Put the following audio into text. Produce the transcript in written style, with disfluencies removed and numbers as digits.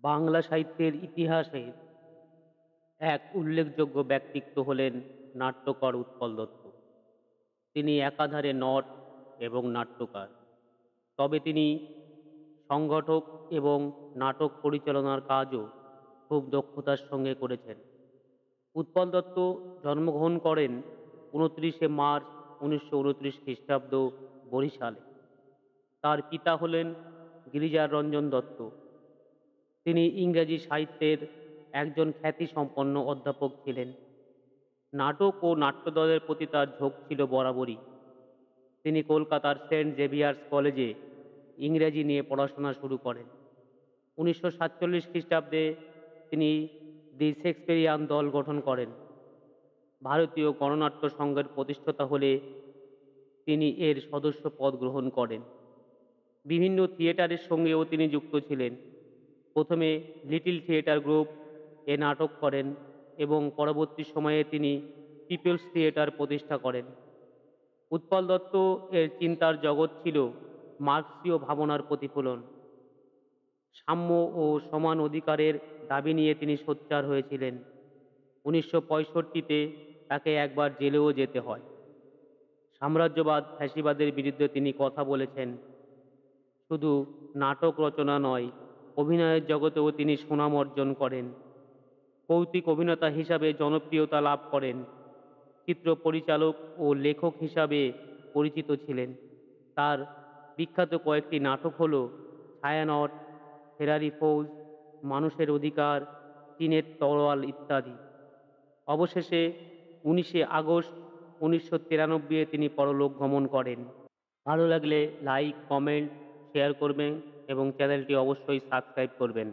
বাংলা সাহিত্যের ইতিহাসে এক উল্লেখযোগ্য ব্যক্তিত্ব হলেন নাট্যকার উৎপল দত্ত। তিনি একাধারে নট এবং নাট্যকার। তবে তিনি সংগঠক এবং নাটক পরিচালনার কাজও খুব দক্ষতার সঙ্গে করেছেন। উৎপল দত্ত জন্মগ্রহণ করেন ২৯শে মার্চ ১৯২৯ খ্রিস্টাব্দ বরিশালে। তার পিতা হলেন গিরিজার রঞ্জন দত্ত। তিনি ইংরেজি সাহিত্যের একজন খ্যাতিসম্পন্ন অধ্যাপক ছিলেন। নাটক ও নাট্যদলের প্রতি তার ঝোঁক ছিল বরাবরই। তিনি কলকাতার সেন্ট জেভিয়ার্স কলেজে ইংরেজি নিয়ে পড়াশোনা শুরু করেন। ১৯৪৭ খ্রিস্টাব্দে তিনি দি শেক্সপিয়ারিয়ান দল গঠন করেন। ভারতীয় গণনাট্য সংঘের প্রতিষ্ঠাতা হলে তিনি এর সদস্য পদ গ্রহণ করেন। বিভিন্ন থিয়েটারের সঙ্গেও তিনি যুক্ত ছিলেন। প্রথমে লিটল থিয়েটার গ্রুপ এ নাটক করেন এবং পরবর্তী সময়ে তিনি পিপলস থিয়েটার প্রতিষ্ঠা করেন। উৎপল দত্ত এর চিন্তার জগৎ ছিল মার্ক্সীয় ভাবনার প্রতিফলন। সাম্য ও সমান অধিকারের দাবি নিয়ে তিনি সোচ্চার হয়েছিলেন। ১৯৬৫-তে তাকে একবার জেলেও যেতে হয়। সাম্রাজ্যবাদ ফ্যাসিবাদের বিরুদ্ধে তিনি কথা বলেছেন। শুধু নাটক রচনা নয়, অভিনয়ের জগতেও তিনি সুনাম অর্জন করেন। কৌতুক অভিনেতা হিসাবে জনপ্রিয়তা লাভ করেন। চিত্র পরিচালক ও লেখক হিসাবে পরিচিত ছিলেন। তার বিখ্যাত কয়েকটি নাটক হল ছায়ানট, ফেরারি ফৌজ, মানুষের অধিকার, চীনের তরোয়াল ইত্যাদি। অবশেষে ১৯শে আগস্ট ১৯৯৩-এ তিনি পরলোক গমন করেন। ভালো লাগলে লাইক, কমেন্ট, শেয়ার করবেন এবং চ্যানেলটি অবশ্যই সাবস্ক্রাইব করবেন।